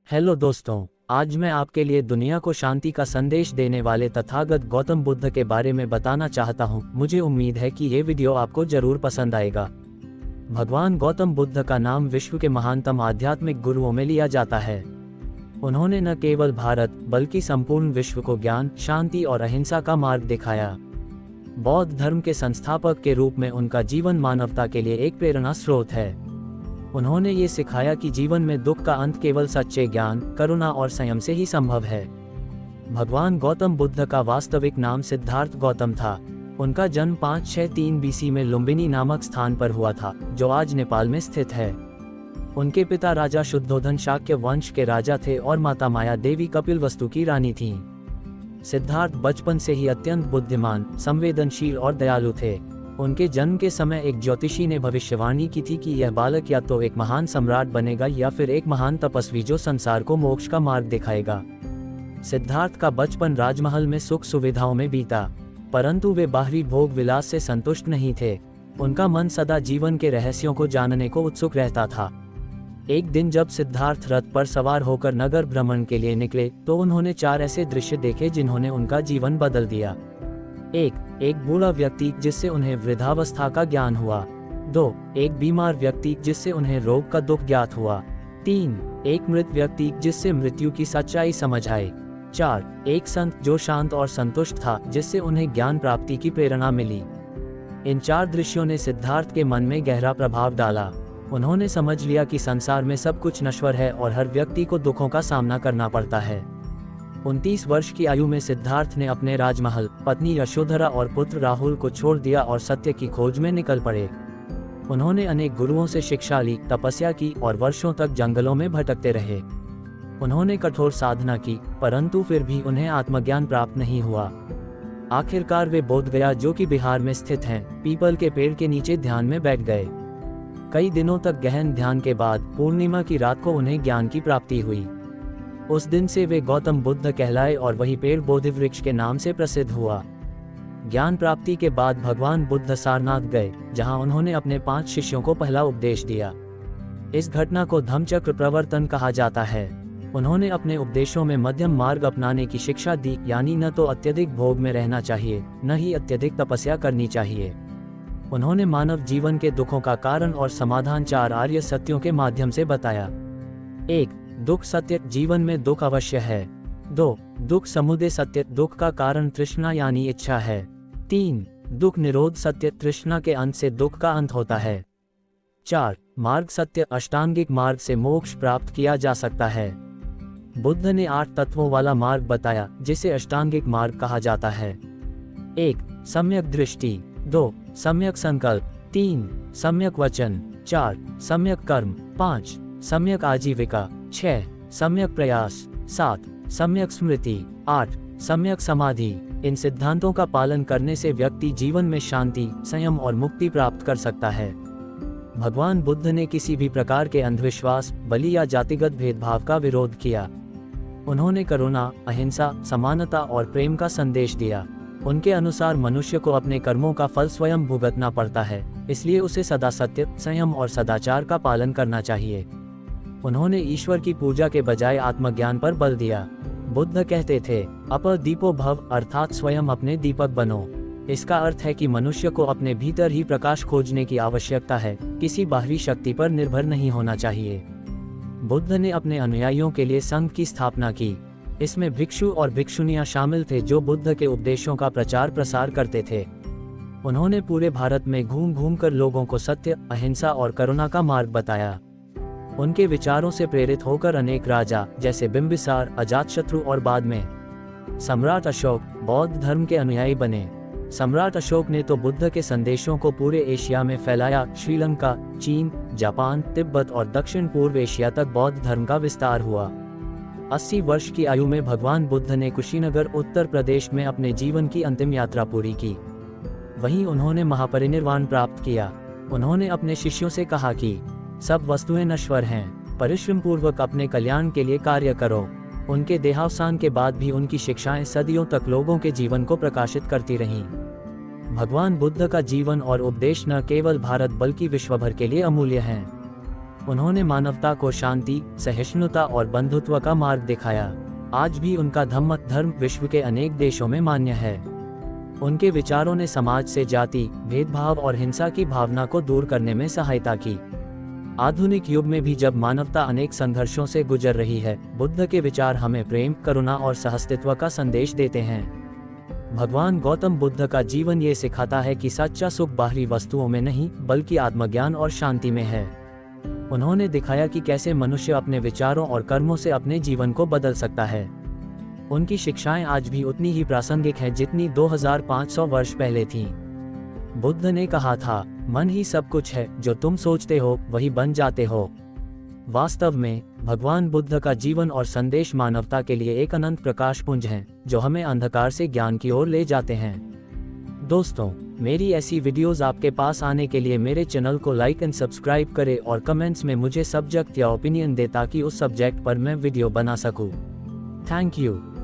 Hello दोस्तों, आज मैं आपके लिए दुनिया को शांति का संदेश देने वाले तथागत गौतम बुद्ध के बारे में बताना चाहता हूँ। मुझे उम्मीद है कि ये वीडियो आपको जरूर पसंद आएगा। भगवान गौतम बुद्ध का नाम विश्व के महानतम आध्यात्मिक गुरुओं में लिया जाता है। उन्होंने न केवल भारत बल्कि संपूर्ण विश्व को ज्ञान, शांति और अहिंसा का मार्ग दिखाया। बौद्ध धर्म के संस्थापक के रूप में उनका जीवन मानवता के लिए एक प्रेरणा स्रोत है। उन्होंने ये सिखाया कि जीवन में दुख का अंत केवल सच्चे ज्ञान, करुणा और संयम से ही संभव है। भगवान गौतम बुद्ध का वास्तविक नाम सिद्धार्थ गौतम था। उनका जन्म 563 बीसी में लुम्बिनी नामक स्थान पर हुआ था, जो आज नेपाल में स्थित है। उनके पिता राजा शुद्धोधन शाक्य वंश के राजा थे और माता माया देवी कपिलवस्तु की रानी थीं। सिद्धार्थ बचपन से ही अत्यंत बुद्धिमान, संवेदनशील और दयालु थे। उनके जन्म के समय एक ज्योतिषी ने भविष्यवाणी की थी कि यह बालक या तो एक महान सम्राट बनेगा या फिर एक महान तपस्वी जो संसार को मोक्ष का मार्ग दिखाएगा। सिद्धार्थ का बचपन राजमहल में सुख सुविधाओं में बीता, परंतु वे बाहरी भोग विलास से संतुष्ट नहीं थे। उनका मन सदा जीवन के रहस्यों को जानने को उत्सुक रहता था। एक दिन जब सिद्धार्थ रथ पर सवार होकर नगर भ्रमण के लिए निकले तो उन्होंने 4 ऐसे दृश्य देखे जिन्होंने उनका जीवन बदल दिया। एक बूढ़ा व्यक्ति जिससे उन्हें वृद्धावस्था का ज्ञान हुआ। 2 एक बीमार व्यक्ति जिससे उन्हें रोग का दुख ज्ञात हुआ। 3 एक मृत व्यक्ति जिससे मृत्यु की सच्चाई समझ आई। 4 एक संत जो शांत और संतुष्ट था जिससे उन्हें ज्ञान प्राप्ति की प्रेरणा मिली। इन 4 दृश्यों ने सिद्धार्थ के मन में गहरा प्रभाव डाला। उन्होंने समझ लिया कि संसार में सब कुछ नश्वर है और हर व्यक्ति को दुखों का सामना करना पड़ता है। 29 वर्ष की आयु में सिद्धार्थ ने अपने राजमहल, पत्नी यशोधरा और पुत्र राहुल को छोड़ दिया और सत्य की खोज में निकल पड़े। उन्होंने अनेक गुरुओं से शिक्षा ली, तपस्या की और वर्षों तक जंगलों में भटकते रहे। उन्होंने कठोर साधना की, परंतु फिर भी उन्हें आत्मज्ञान प्राप्त नहीं हुआ। आखिरकार वे बोध गया, जो कि बिहार में स्थित हैं, पीपल के पेड़ के नीचे ध्यान में बैठ गए। कई दिनों तक गहन ध्यान के बाद पूर्णिमा की रात को उन्हें ज्ञान की प्राप्ति हुई। उस दिन से वे गौतम बुद्ध कहलाए और वही पेड़ बोधि वृक्ष के नाम से प्रसिद्ध हुआ। ज्ञान प्राप्ति के बाद भगवान बुद्ध सारनाथ गए, जहां उन्होंने अपने 5 शिष्यों को पहला उपदेश दिया। इस घटना को धम्मचक्र प्रवर्तन कहा जाता है। उन्होंने अपने उपदेशों में मध्यम मार्ग अपनाने की शिक्षा दी, यानी न तो अत्यधिक भोग में रहना चाहिए, न ही अत्यधिक तपस्या करनी चाहिए। उन्होंने मानव जीवन के दुखों का कारण और समाधान 4 आर्य सत्यों के माध्यम से बताया। 1 दुख सत्य, जीवन में दुख अवश्य है। 2 दुख समुदय सत्य, दुख का कारण तृष्णा यानी इच्छा है। 3 दुख निरोध सत्य, तृष्णा के अंत से दुख का अंत होता है। 4 मार्ग सत्य, अष्टांगिक मार्ग से मोक्ष प्राप्त किया जा सकता है। बुद्ध ने 8 तत्वों वाला मार्ग बताया, जिसे अष्टांगिक मार्ग कहा जाता है। 1 सम्यक दृष्टि, 2 सम्यक संकल्प, 3 सम्यक वचन, 4 सम्यक कर्म, 5 सम्यक आजीविका, 6 सम्यक प्रयास, 7 सम्यक स्मृति, 8 सम्यक समाधि। इन सिद्धांतों का पालन करने से व्यक्ति जीवन में शांति, संयम और मुक्ति प्राप्त कर सकता है। भगवान बुद्ध ने किसी भी प्रकार के अंधविश्वास, बलि या जातिगत भेदभाव का विरोध किया। उन्होंने करुणा, अहिंसा, समानता और प्रेम का संदेश दिया। उनके अनुसार मनुष्य को अपने कर्मों का फल स्वयं भुगतना पड़ता है, इसलिए उसे सदा सत्य, संयम और सदाचार का पालन करना चाहिए। उन्होंने ईश्वर की पूजा के बजाय आत्मज्ञान पर बल दिया। बुद्ध कहते थे, अपर दीपो भव, अर्थात स्वयं अपने दीपक बनो। इसका अर्थ है कि मनुष्य को अपने भीतर ही प्रकाश खोजने की आवश्यकता है, किसी बाहरी शक्ति पर निर्भर नहीं होना चाहिए। बुद्ध ने अपने अनुयायियों के लिए संघ की स्थापना की। इसमें भिक्षु और भिक्षुनियां शामिल थे जो बुद्ध के उपदेशों का प्रचार प्रसार करते थे। उन्होंने पूरे भारत में घूम घूम कर लोगों को सत्य, अहिंसा और करुणा का मार्ग बताया। उनके विचारों से प्रेरित होकर अनेक राजा जैसे बिंबिसार, अजातशत्रु और बाद में सम्राट अशोक बौद्ध धर्म के अनुयायी बने। सम्राट अशोक ने तो बुद्ध के संदेशों को पूरे एशिया में फैलाया। श्रीलंका, चीन, जापान, तिब्बत और दक्षिण पूर्व एशिया तक बौद्ध धर्म का विस्तार हुआ। 80 वर्ष की आयु में भगवान बुद्ध ने कुशीनगर, उत्तर प्रदेश में अपने जीवन की अंतिम यात्रा पूरी की। वहीं उन्होंने महापरिनिर्वाण प्राप्त किया। उन्होंने अपने शिष्यों से कहा कि सब वस्तुएं नश्वर हैं, परिश्रम पूर्वक अपने कल्याण के लिए कार्य करो। उनके देहावसान के बाद भी उनकी शिक्षाएं सदियों तक लोगों के जीवन को प्रकाशित करती रहीं। भगवान बुद्ध का जीवन और उपदेश न केवल भारत बल्कि विश्व भर के लिए अमूल्य हैं। उन्होंने मानवता को शांति, सहिष्णुता और बंधुत्व का मार्ग दिखाया। आज भी उनका धर्म विश्व के अनेक देशों में मान्य है। उनके विचारों ने समाज से जाति, भेदभाव और हिंसा की भावना को दूर करने में सहायता की। आधुनिक युग में भी जब मानवता अनेक संघर्षों से गुजर रही है, बुद्ध के विचार हमें प्रेम, करुणा और सहअस्तित्व का संदेश देते हैं। भगवान गौतम बुद्ध का जीवन ये सिखाता है कि सच्चा सुख बाहरी वस्तुओं में नहीं, बल्कि आत्मज्ञान और शांति में है। उन्होंने दिखाया कि कैसे मनुष्य अपने विचारों और कर्मों से अपने जीवन को बदल सकता है। उनकी शिक्षाएं आज भी उतनी ही प्रासंगिक हैं जितनी 2500 वर्ष पहले थीं। बुद्ध ने कहा था, मन ही सब कुछ है, जो तुम सोचते हो वही बन जाते हो। वास्तव में भगवान बुद्ध का जीवन और संदेश मानवता के लिए एक अनंत प्रकाश पुंज हैं, जो हमें अंधकार से ज्ञान की ओर ले जाते हैं। दोस्तों, मेरी ऐसी वीडियोस आपके पास आने के लिए मेरे चैनल को लाइक एंड सब्सक्राइब करें और कमेंट्स में मुझे सब्जेक्ट या ओपिनियन दें ताकि उस सब्जेक्ट पर मैं वीडियो बना सकूं। Thank you.